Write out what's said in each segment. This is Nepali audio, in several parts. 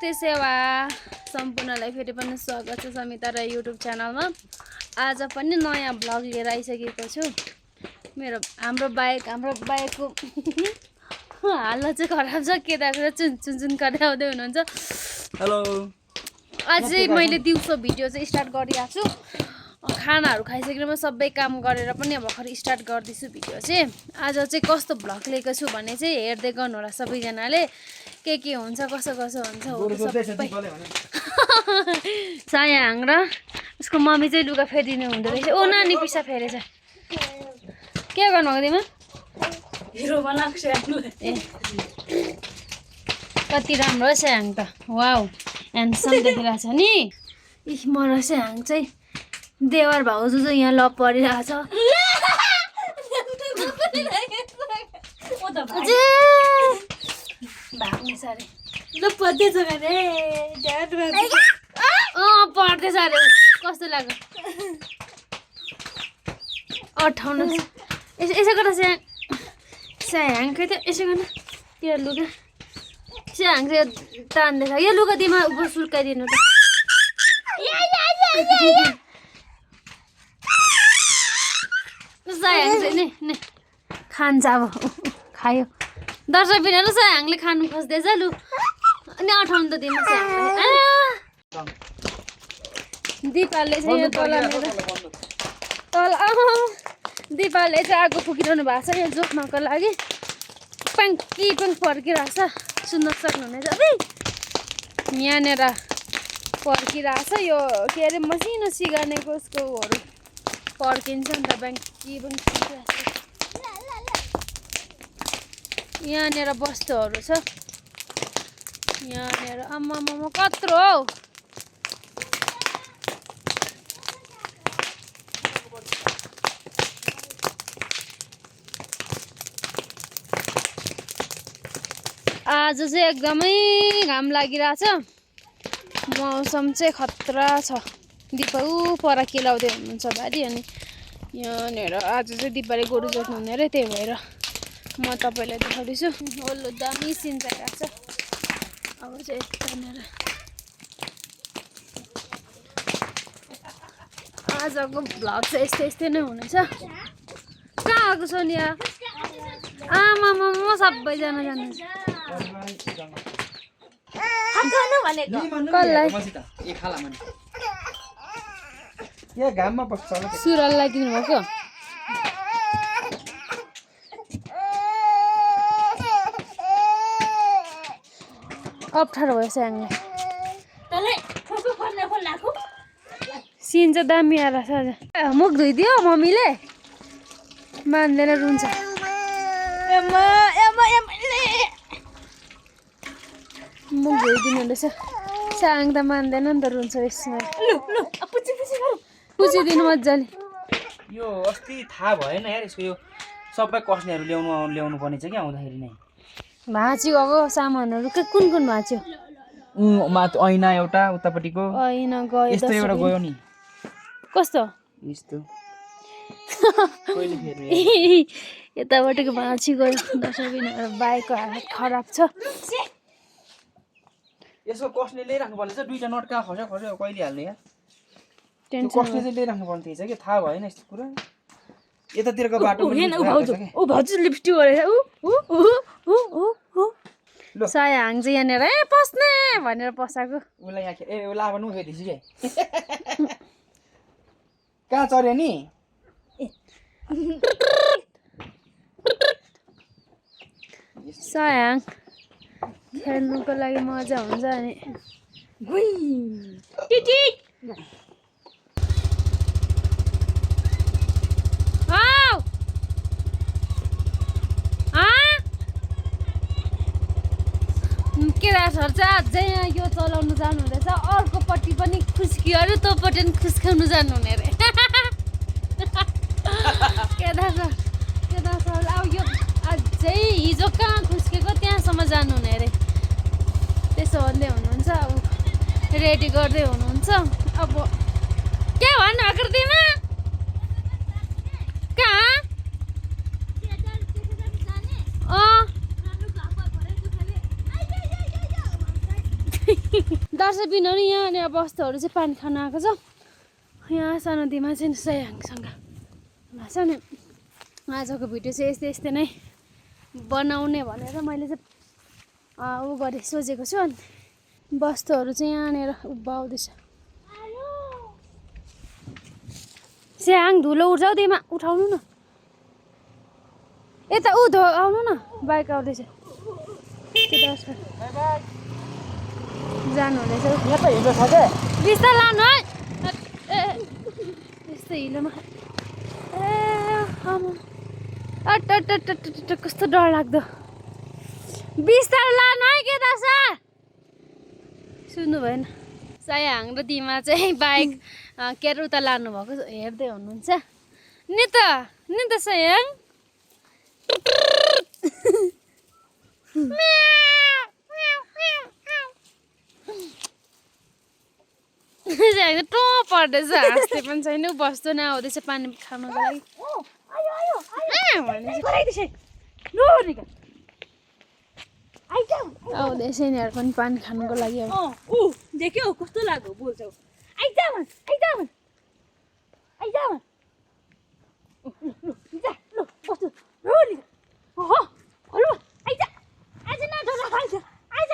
नमस्ते सेवा सम्पूर्णलाई फेरि पनि स्वागत छ समिता र युट्युब च्यानलमा। आज पनि नयाँ भ्लग लिएर आइसकेको छु। हाम्रो बाइकको हालत चाहिँ खराब छ। केदारको चुन चुन गर्दै आउँदै हुनुहुन्छ। हेलो। अझै मैले दिउँसो भिडियो चाहिँ स्टार्ट गरिरहेको छु। खानाहरू खाइसकेर म सबै काम गरेर पनि अब भर्खर स्टार्ट गर्दैछु भिडियो चाहिँ। आज चाहिँ कस्तो भ्लग लिएको छु भने चाहिँ हेर्दै गर्नु होला सबैजनाले। के हुन्छ कसो हुन्छ सायाङ र उसको मम्मी चाहिँ लुगा फेरिदिनु हुँदो रहेछ। ओ नानी पिसा फेरेछ। के गर्नु हो तिमी? हिरो बनाएको ए कति राम्रो स्याङ त। वाउ ह्यान्डसम देखिरहेको छ नि। म र स्याङ चाहिँ देवर भाउजू चाहिँ यहाँ लप परिरहेको छ। भाग्ने सारे ल पढ्दैछ अरे पढ्दैछ अरे कस्तो लाग्यो? अठाउनु यसो गर स्याङ खै त यसो गर्न त्यो लुगा स्याङ चाहिँ तान्दैछ। यो लुगा दिमा उप सुल्काइदिनु त। स्याङ चाहिँ नि खान्छ अब खायो। दर्शक बिना ल स्याङले खानु खोज्दैछ लु अनि अठाउनु त दिनु स्याङलाई। दिपालले चाहिँ यहाँ तल तल दिपालले चाहिँ आगो फुकिरहनु भएको छ यहाँ जोख्नको लागि। पाङ्की पर्किरहेको छ। सुन्न सक्नुहुनेछ अब यहाँनिर पर्किरहेको छ। यो के अरे मसिनो सिगार्नेको उसकोहरू पर्किन्छ नि त। पाङ्की पर्किरहेको छ। यहाँनिर वस्तुहरू छ। यहाँनिर आम्मामा कत्रो हौ। आज चाहिँ एकदमै घाम लागिरहेछ। मौसम चाहिँ खतरा छ। दिपा पर केलाउँदै हुनुहुन्छ बारी। अनि यहाँनिर आज चाहिँ दिपाले गोरु जोत्नु हुने अरे। त्यही भएर म तपाईँलाई देखाउँदैछु। ओल्लो दामी सिन चाहिरहेको छ। अब चाहिँ यतानिर आजको भ्लग चाहिँ यस्तै नै हुनेछ। कहाँ आएको छ नि आमामा म सबैजना जानुहुन्छ। सुरललाई दिनुभएको अप्ठ्यारो भयो स्याङले। सिन चाहिँ दामी आएर छ। मुख धोइदियो मम्मीले मान्दैन रुन्छ। मुख धोइदिनु रहेछ। स्याङ त मान्दैन नि त रुन्छ यसमा। पुछिदिनु मजाले। यो अस्ति थाहा भएन यार यसको यो सबै कस्नेहरू ल्याउनु पर्ने छ कि आउँदाखेरि नै। भाँच्यो अब सामानहरू कुन भाँच्यो? ऐना एउटा उतापट्टिको ऐना गयो। यस्तो एउटा गयो नि। कस्तो यस्तो यतापट्टिको भाँची गयो। दर्शकबिनहरू बाइकको हालत खराब छ। यसको कसले ल्याइराख्नु पर्ने छ। दुईटा नट कहाँ खस्यो कहिले हाल्ने यार। कसले चाहिँ ल्याइराख्नु पर्ने थिएछ कि थाहा भएन यस्तो कुरा। यतातिरको बाटो भाउजू लिपस्टिक गरेछ। सायाङ चाहिँ यहाँनिर ए पस्ने भनेर पसाएको। उसलाई यहाँ ए उसलाई अब नुखेदिछु के कहाँ चढ्यो नि। सायाङ खेल्नुको लागि मजा हुन्छ अनि केदार चाहिँ अझै यो चलाउनु जानु हुँदैछ। अर्कोपट्टि पनि खुस्कियो अरे तँपट्टि पनि खुस्काउनु जानु हुने अरे। केदार सर अब यो अझै हिजो कहाँ खुस्केको त्यहाँसम्म जानु हुने अरे। त्यसो भन्दै हुनुहुन्छ। अब रेडी गर्दै हुनुहुन्छ। अब के भन्नु भएको तिमी? कहाँ दर्शकबिन नि यहाँनिर बस्तुहरू चाहिँ पानी खान आएको छ यहाँ सानो दिमा चाहिँ सयाङसँग छ नि आजको भिडियो चाहिँ यस्तै नै बनाउने भनेर मैले चाहिँ उ गरे सोचेको छु अनि वस्तुहरू चाहिँ यहाँनिर उभ्याउँदैछ स्याङ धुलो उठाउ दिमा उठाउनु न यता आउनु न बाइक आउँदैछ जानु हुँदैछ बिस्तार लानु है यस्तो हिलोमा कस्तो डर लाग्दो बिस्तार लानु है के दास सुन्नु भएन सयाङ र दिमा चाहिँ बाइक के अरे उता लानुभएको हेर्दै हुनुहुन्छ नि त सयाङ टो पर्दैछ हाँस्दै पनि छैन बस्दो न आउँदैछ पानी खानुको लागि आउँदैछ यिनीहरू पनि पानी खानुको लागि अब देख्यौ कस्तो लाग्यो बोल्छौ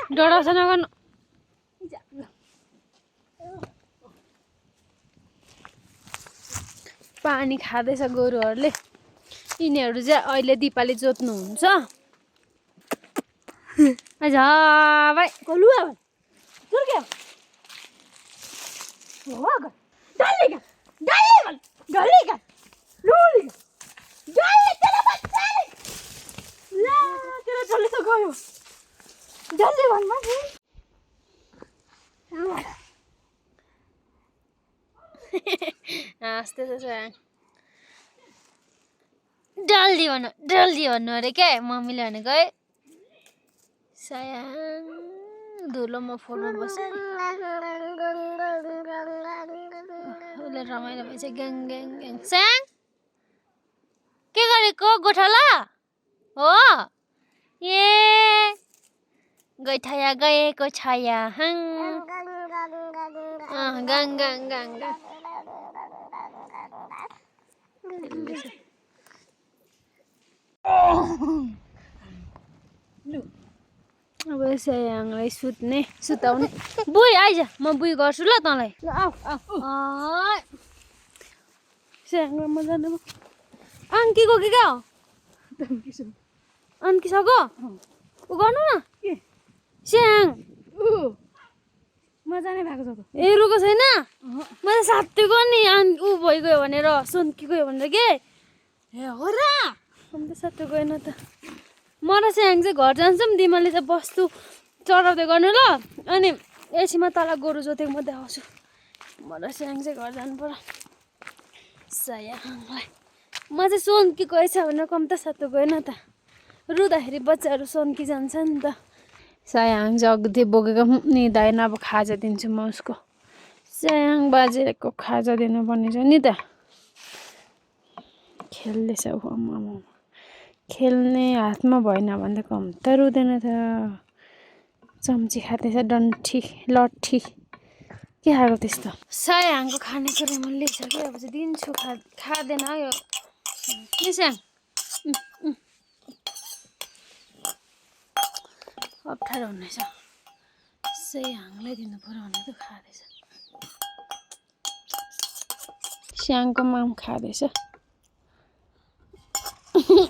डराउँछ नगर्नु पानी खाँदैछ गोरुहरूले यिनीहरू चाहिँ अहिले दिपाले जोत्नुहुन्छ भाइ कलुआ हाँस्दैछ डल्दी भन्नु अरे क्या मम्मीले भनेको है सयाङ धुलोमा फोनमा बस्छ उसले रमाइलो भएछ ग्याङ ग्याङ ग्याङ स्याङ के गरेको गोठाला हो ए गैठाया गएको छाया गाङ गाङ गाङ गाङ अब सयाङलाई सुताउने बुई आइज म बुई गर्छु ल तँलाई सयाङलाई म जानु अङ्कीको के क्या हो अन्किसको ऊ गर्नु न स्याङ मजा नै भएको छ त ए रुको छैन मैले साथीको नि ऊ भइगयो भनेर सुन्किगयो भनेर के ए हो र अन्त साथी गएन त म र स्याङ चाहिँ घर जान्छौँ दिमाले चाहिँ वस्तु चढाउँदै गर्नु ल अनि एकछिनमा तल गोरु जोतेको म देखाउँछु म र स्याङ चाहिँ घर जानु पर्यो सयाङलाई म चाहिँ सोन्कीको छ भनेर कम त साथी गएन त रुँदाखेरि बच्चाहरू सोन्की जान्छ नि त सयाङ चाहिँ अघि बोकेको निधाएन अब खाजा दिन्छु म उसको स्याङ बाजेको खाजा दिनुपर्ने छ नि त खेल्दैछ ऊ आमा खेल्ने हातमा भएन भने त कम त रुँदैन त चम्ची खाँदैछ डन्ठी लट्ठी के खाएको त्यस्तो सयाङको खानेकुरा म लिइसकेँ अब चाहिँ दिन्छु खाँदैन यो स्याङ अप्ठ्यारो हुनेछ सयाङलाई दिनु पर्यो भने त खाँदैछ स्याङको माम खाँदैछ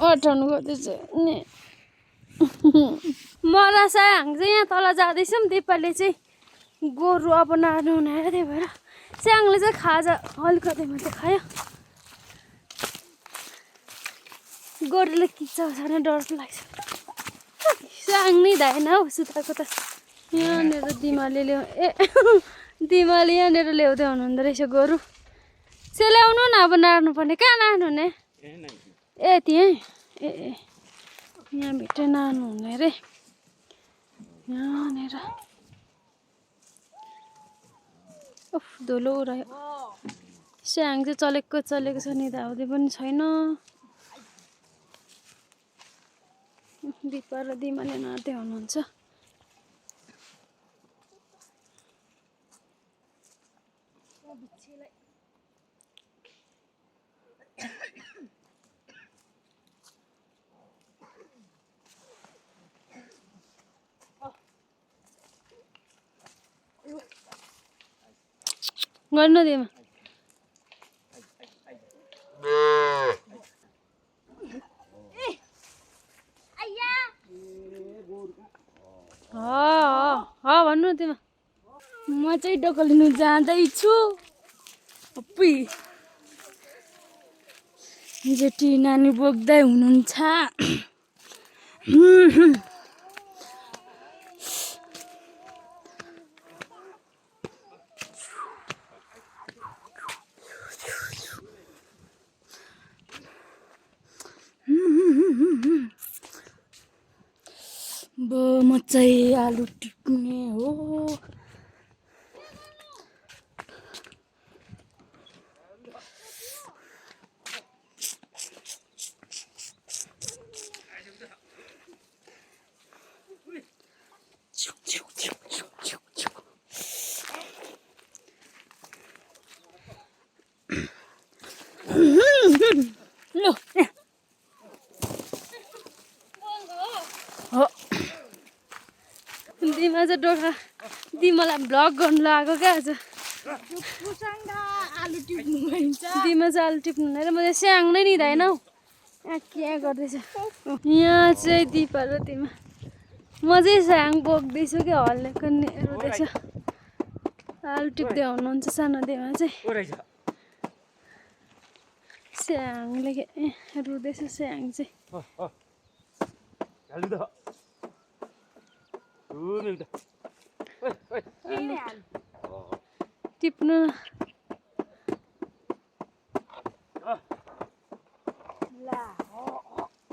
अटाउनु गर्दैछ नि म र सयाङ चाहिँ यहाँ तल जाँदैछौँ दिपाले चाहिँ गोरु अब नार्नु हुने त्यही भएर स्याङले चाहिँ खाजा अलिकति मात्रै खायो गोरुले किच्छ भने डर लाग्छ स्याङ नै धाएन हौ सुताएको त यहाँनिर दिमाले दिमाले यहाँनिर ल्याउँदै हुनुहुँदो रहेछ गोरु चाहिँ ल्याउनु न अब नार्नु पर्ने कहाँ नार्नु हुने ए त्यहीँ ए यहाँभित्र नार्नु हुने रे यहाँनिर उफ धुलो रह्यो स्याङ चाहिँ चलेको छ नि धाउँदै पनि छैन दिपा र दिमाले नार्दै हुनुहुन्छ गर्नु दिमा भन्नु तिमा म चाहिँ डोको लिनु जाँदैछु अप्पी जेठी नानी बोक्दै हुनुहुन्छ म चाहिँ आलु टिप्ने हो लो दिमा चाहिँ डोका दिमालाई भ्लग गर्नु लगाएको क्या आज आलु टिप्नु भइन्छ दिमा चाहिँ आलु टिप्नु हुँदैन म चाहिँ स्याङ नै निधाएन हौ के गर्दैछ यहाँ चाहिँ दिपा र दिमा म चाहिँ स्याङ बोक्दैछु क्या हल्लेको रुँदैछ आलु टिप्दै हुनुहुन्छ सानो दिमा चाहिँ स्याङले के रुँदैछ स्याङ चाहिँ टिप्नु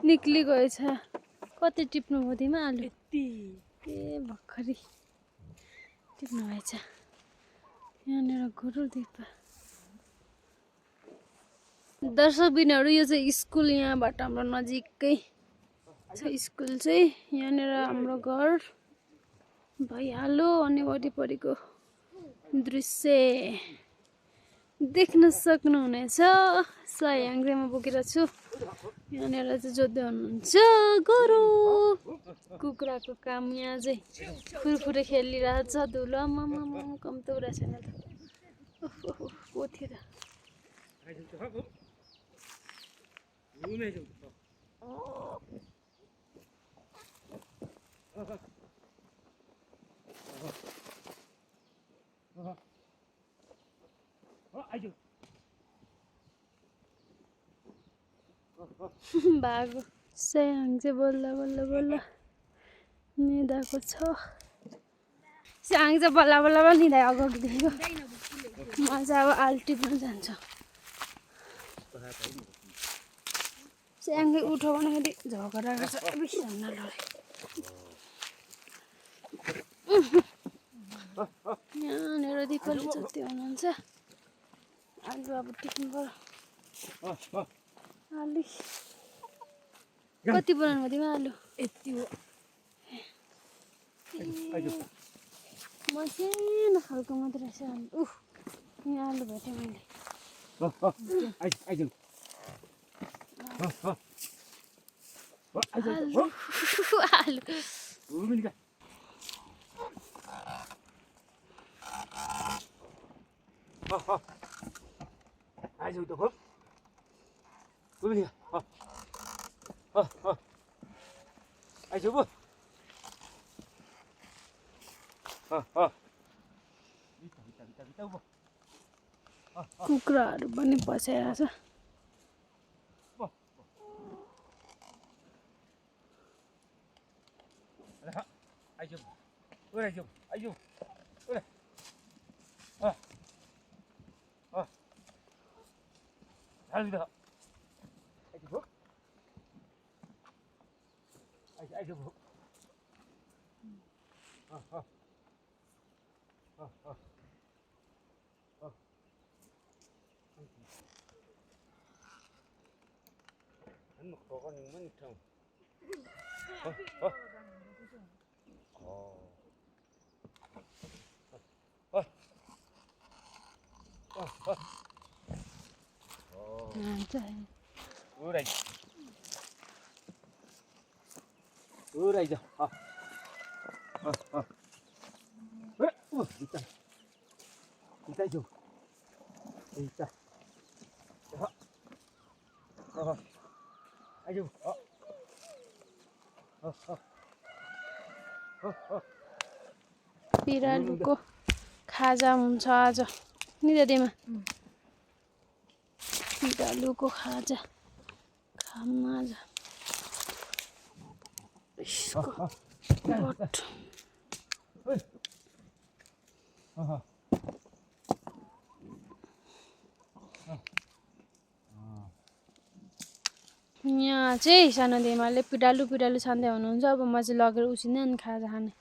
निक्ली गएछ कति टिप्नु हो तिमी आलु ए भर्खरै टिप्नु भएछ यहाँनिर गुरु दिपा दर्शकबिनहरू यो चाहिँ स्कुल यहाँबाट हाम्रो नजिकै छ स्कुल चाहिँ यहाँनिर हाम्रो घर भइहाल्यो अनि वरिपरिको दृश्य देख्न सक्नुहुनेछ स्याङ चाहिँ म बोकेर छु यहाँनिर चाहिँ जोत्दै हुनुहुन्छ गोरु कुखुराको काम यहाँ चाहिँ फुरफुरे खेलिरहेछ धुलो आम्मामा कम्ती रहेछ नि त पोथ्यो त भागो स्याङ चाहिँ बल्ल बल्ल बल्ल निदाएको छ स्याङ चाहिँ बल्ल बल्ल बल्ल निदायो अगाडिदेखिको म चाहिँ अब आलु टिप्न जान्छु स्याङले उठो भन्दाखेरि झगडा गर्छ बिसाउन लड्यो यहाँनिर दिपले जति हुनुहुन्छ आलु अब टिप्नु पर्यो आलु कति बनाउनु भयो तिमी आलु यति हो मसिनो खालको मात्रै रहेछ आलु यहाँ आलु भेटेँ मैले आलु कुखुराहरू पनि पछाइरहेछ Urai. Kita jo. Kita. Ayo. बिरालुको खाजा हुन्छ आज नि दिदीमा बिरालुको खाजा खाम आज यहाँ चाहिँ सानो दिमाले पिडालु छान्दै हुनुहुन्छ अब म चाहिँ लगेर उसिने अनि खाजा खाने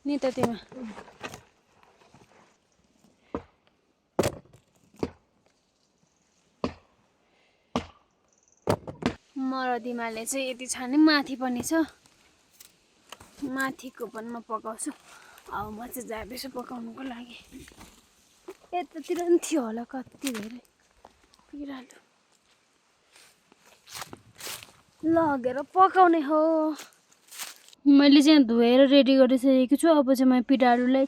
नि त तिमा म र दिमाले चाहिँ यति छाने माथि पनि छ माथिको पनि म पकाउँछु अब म चाहिँ जाँदैछु पकाउनुको लागि यतातिर पनि थियो होला कति धेरै बिरालो लगेर पकाउने हो मैले चाहिँ धोएर रेडी गरिसकेको छु अब चाहिँ म पिडालुलाई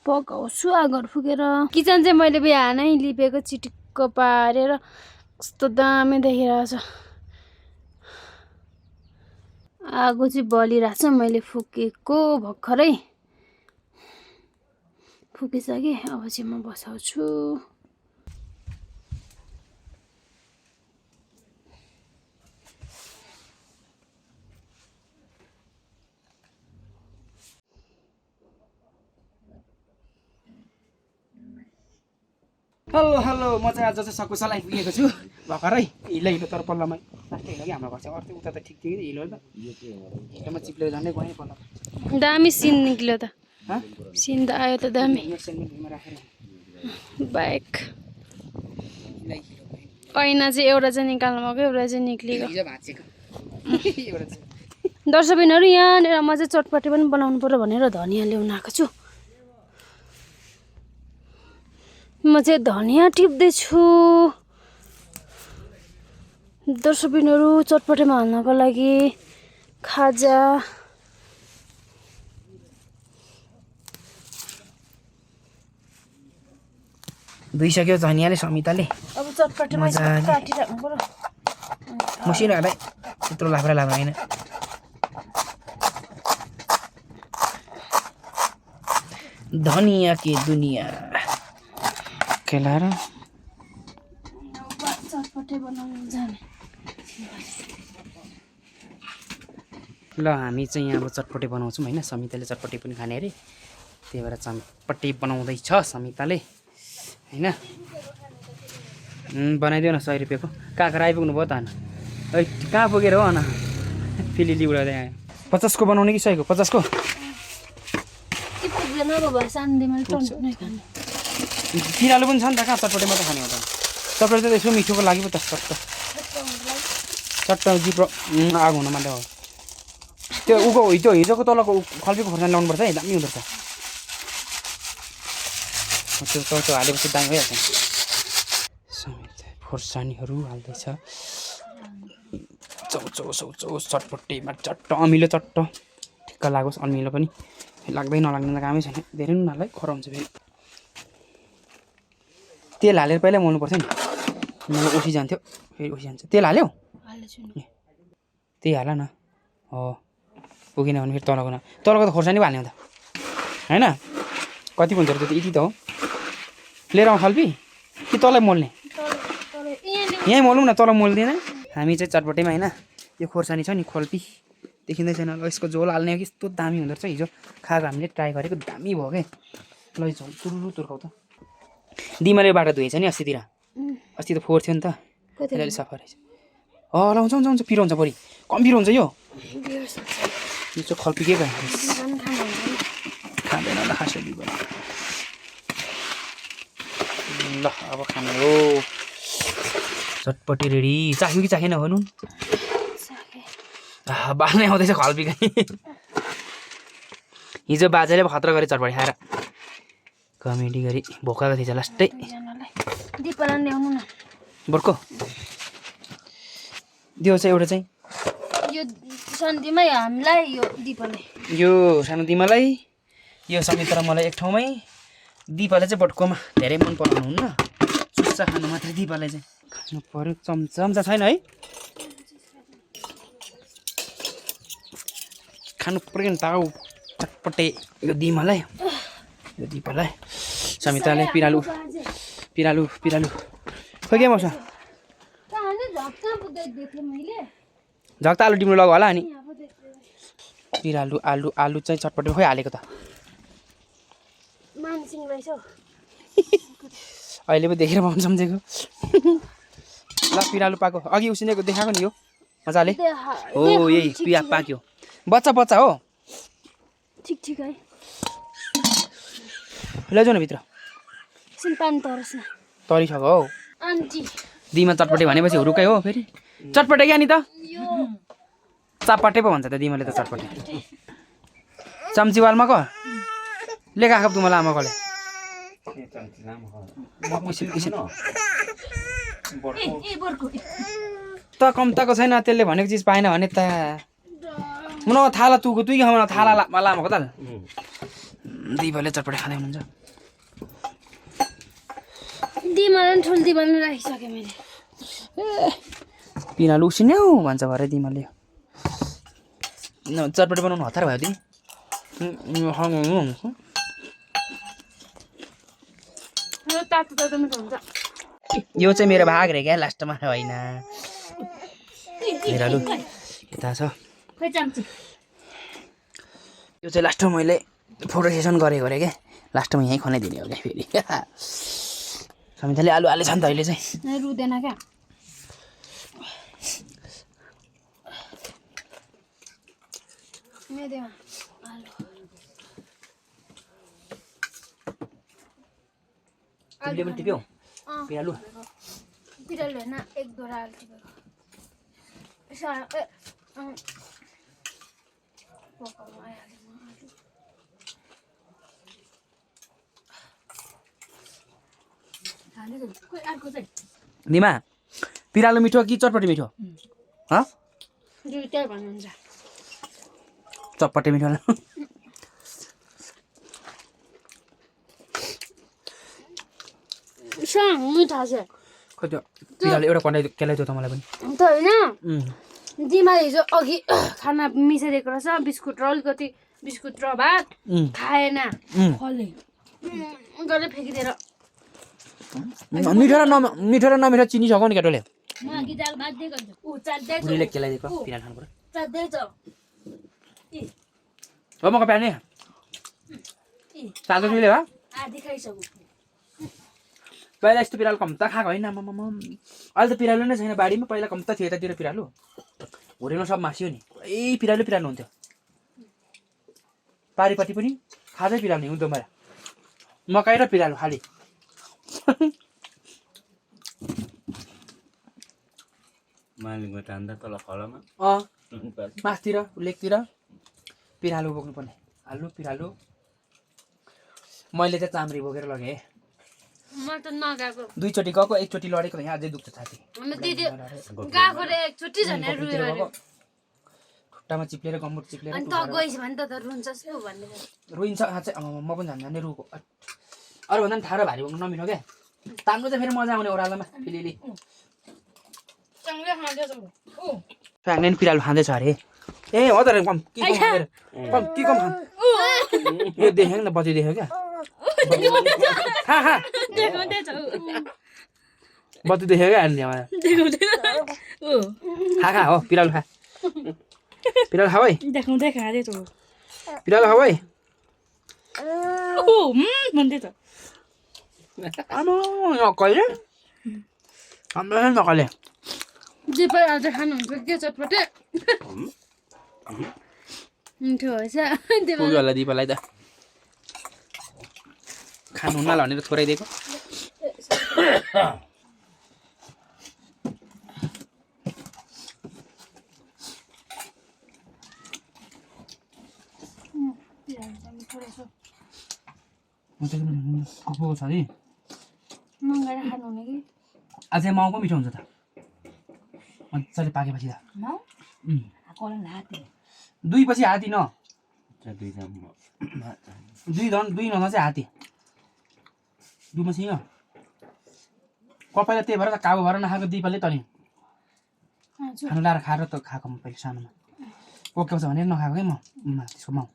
पकाउँछु आगोहरू फुकेर किचन चाहिँ मैले बिहानै लिपेको चिटिक्क पारेर कस्तो दामी देखिरहेछ आगो चाहिँ बलिरहेछ मैले फुकेको भर्खरै फुकिसकेँ अब चाहिँ म बसाउँछु हेलो म चाहिँ आज चाहिँ सकुशल आइपुगेको छु भर्खरै हिलो तर पल्लामा लास्टै हिलो कि हाम्रो घर चाहिँ अर्को उता त ठिक थियो कि हिलो त हिलोमा चिप्लेर झन्डै गएँ पल्ला दामी सिन निक्ल्यो त सिन त आयो त दामी राखेर बाइक ऐना चाहिँ एउटा चाहिँ निकाल्नु भएको एउटा चाहिँ निक्लियो दर्शकबिनहरू यहाँनिर म चाहिँ चटपटी पनि बनाउनु पर्यो भनेर धनियाँ ल्याउन आएको छु म चाहिँ धनियाँ टिप्दैछु दर्शकबिनहरू चटपटीमा हाल्नको लागि खाजा धुइसक्यो धनियाँले समिताले अब चटपटीमा काटिराख्नु पर्यो मसिनोहरूलाई त्यत्रो लाब्रा होइन धनियाँ के दुनिया खेलाएर चटपटी बनाउनु जाने ल हामी चाहिँ यहाँ अब चटपटी बनाउँछौँ होइन समिताले चटपटी पनि खाने अरे त्यही भएर चटपटी बनाउँदैछ समिताले होइन बनाइदियो न 100 रुपियाँको काँक्रा आइपुग्नु भयो त होइन है कहाँ पुगेर हो अन फिलिली उडाउँदै आयो 50 को बनाउने कि 100 को 50 को पिरालु पनि छ नि त कहाँ चटपटी मात्रै खाने हो त चटपटी त यसो मिठोको लागि पो त चट्ट जिब्रो आगो हुन मात्रै हो त्यो उको हिजोको तलको खल्पीको खोर्सानी लाउनुपर्छ है दामी हुँदो रहेछ त्यो हालेपछि दामी भइहाल्छ खोर्सानीहरू हाल्दैछ चौ चटपटीमा चट्ट अमिलो चट्ट ठिक्क लागोस् अमिलो पनि लाग्दै नलाग्ने त कामै छैन धेरै नुन हाल्दै खराउँछ फेरि तेल हालेर पहिल्यै मोल्नु पर्छ नि मलाई उठी जान्थ्यो फेरि उठी जान्छ तेल हाल्यौ त्यही हाल न हो पुगेन भने फेरि तलको त खोर्सानी पो हाल्ने हो त होइन कति हुन्छ त्यो त यति त हो लिएर आउँ खल्पी कि तलै मोल्ने यहीँ मोलौँ न तल मोल्दैन हामी चाहिँ चटपटीमा होइन यो खोर्सानी छ नि खल्पी देखिँदै छैन ल यसको झोल हाल्ने हो कि यस्तो दामी हुँदो रहेछ हिजो खाएको हामीले ट्राई गरेको दामी भयो क्या ल झोल तुरु तुर्काउ त दिमाले बाटो धोएछ नि अस्ति त फोहोर थियो नि त अहिले सफा रहेछ हुन्छ हुन्छ पिरो हुन्छ बढी कम पिरो हुन्छ यो चाहिँ खल्पीकै भयो खाँदैन ल खासै ल अब खाने हो चटपटी रेडी चाख्यो कि चाखेन भनौँ बाल्नै आउँदैछ खल्पीकै हिजो बाजेले खतरा गरे चटपटी खाएर कमेडी गरी भोकाएको थिएछ लास्टै दिपालाई ल्याउनु न बर्को दियो चाहिँ एउटा चाहिँ यो सन्धिमै हामीलाई यो दिपालाई यो सानो दिमालाई यो समित र मलाई एक ठाउँमै दिपालाई चाहिँ बटकोमा धेरै मन पराउनु हुन्न चुच्चा खानु मात्रै दिपालाई चाहिँ खानु पर्यो चम्चा छैन है खानु पर्यो नि ताउ चटपटे यो दिमालाई यो दिपालाई समिताले पिरालु खोइ के मौसा झक्ता आलु डिम्लो लग होला अनि पिरालु आलु चाहिँ चटपटे खोइ हालेको त अहिले पो देखेर पाउनु सम्झेको ल पिरालु पाएको अघि उसिनेको देखाएको नि यो मजाले हो यही पिया पाक्यो बच्चा हो ठिक है लैजाउ न भित्र तरिसक्यो हौ आन्टी दिमा चटपटे भनेपछि हुरुकै हो फेरि चटपटे क्या नि त चटपटे पो भन्छ त दिमाले त चटपटे चम्चीवालमा क लेखा खाप तुम्हाला आमाकोले त कम्ताको छैन त्यसले भनेको चिज पाएन भने त मन थाला तुको तुई खाउन थाला लामोको त दिपाले चटपटे खाँदै हुनुहुन्छ दिमालाई ठुल दिमालाई राखिसकेँ मैले पिनालु उसिन्यौ भन्छ भरे दिमाले चटपटे बनाउनु हतार भयो ति यो चाहिँ मेरो भाग रे क्या लास्टमा होइन पिरालु यता छ यो चाहिँ लास्टमा मैले फोटो सेसन गरेको रे क्या लास्टमा यहीँ खनाइदिने हो क्या फेरि समिताले आलु हालेछ नि त अहिले चाहिँ रुँदैन क्या तिमीले पनि टिप्यौ पिरालु होइन एक दोरा आलु टिपेको दिमा पिरालु मिठो कि चटपटे मिठो दुईटै भन्नुहुन्छ चटपटे मिठो मिठा छ खै त्यो पिरालु एउटा कन्डाइ केलाइदियो त मलाई पनि त होइन दिमाले हिजो अघि खाना मिसाइदिएको रहेछ बिस्कुट र अलिकति बिस्कुट र भात खाएन गरे फ्याँकिदिएर मिठो र नमिठो चिनी सक्यो नि केटोले बुढीले केलाइदिएको पिरालु खानु पर्यो हो मको प्याने चाल्छ मिल्यो भा पहिला यस्तो पिरालु कम्ता खाएको होइन अहिले त पिरालु नै छैन बारीमा पहिला कम्ता थियो यतातिर पिरालु होरेलमा सब मासियो नि पुरै पिरालु हुन्थ्यो पारिपट्टि पनि खाँदै पिरालु हिउँदो मेरा मकै र पिरालु खाली मासतिर लेकतिर पिरालु बोक्नुपर्ने आलु पिरालु मैले चाहिँ चाम्री बोकेर लगेँ दुईचोटि गएको एकचोटि लडेको यहाँ अझै दुख्छ छाती खुट्टामा चिप्लेर गम्बुट चिप्लेर रुइन्छ चाहिँ म पनि झन् रुको अरूभन्दा पनि ठाडो भारी बोक्नु नमिठो क्या तान्नु चाहिँ फेरि मजा आउने ओह्रालोमा फिलिली फ्याङ्ने नि पिरालु खाँदैछ अरे ए हो त कम यो देखेँ नि त बत्ती देख्यो क्या बत्ती देख्यो क्या अन्य खा हो पिरालु खा पिरालु खाऊ है देखाउँदै खाँदै त पिरालु खाऊ है भन्दै त कहिले नकले दिपा आज खानुहुन्छ के चटपटे मिठो रहेछ होला दिपालाई त खानु हुन्न भनेर थोरै दिएको छ नि मगाएर खानु हुने कि अझै माउ पो मिठो हुन्छ त मजाले पाकेपछि त दुई पछि हाती न दुई नहुँदा चाहिँ हाती दुई पछि न कपाइलाई त्यही भएर त काबु भएर नखाएको दिपाले त नि खानु लाएर खाएर त खाएको म पहिले सानोमा पोकेको छ भनेर नखाएको है म त्यसको माउ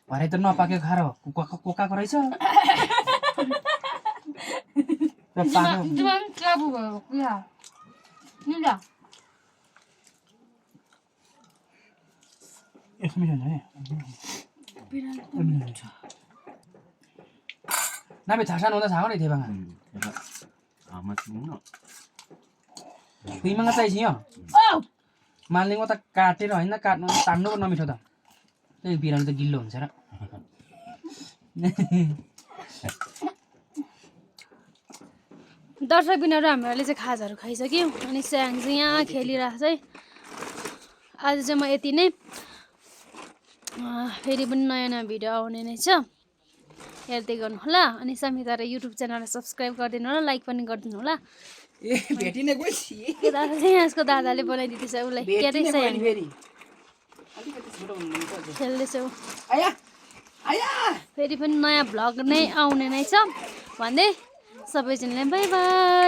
भरे त नपाकेको खाएर कोकाको रहेछ काबु भयो यसो मिठो हुन्छ नाबे छासान हुँदा छाएको नि थेबाङ खुइमाङ चाहिन्छ यहाँ मालिङमा त काटेर होइन काट्नु तान्नु पो नमिठो त त्यही बिरालो त गिल्लो हुन्छ र दर्शक बिनाहरू हामीहरूले चाहिँ खाजाहरू खाइसक्यौँ अनि स्याङ चाहिँ यहाँ खेलिरहेको चाहिँ आज चाहिँ म यति नै फेरि पनि नयाँ नयाँ भिडियो आउने नै छ हेर्दै गर्नु होला अनि समिता र युट्युब च्यानललाई सब्सक्राइब गरिदिनु होला लाइक पनि गरिदिनु होला दादा चाहिँ यसको दादाले बनाइदिँदैछ उसलाई क्यारे खेल्दैछ फेरि पनि नयाँ भ्लग नै आउने नै छ भन्दै सबैजनालाई बाई बाई।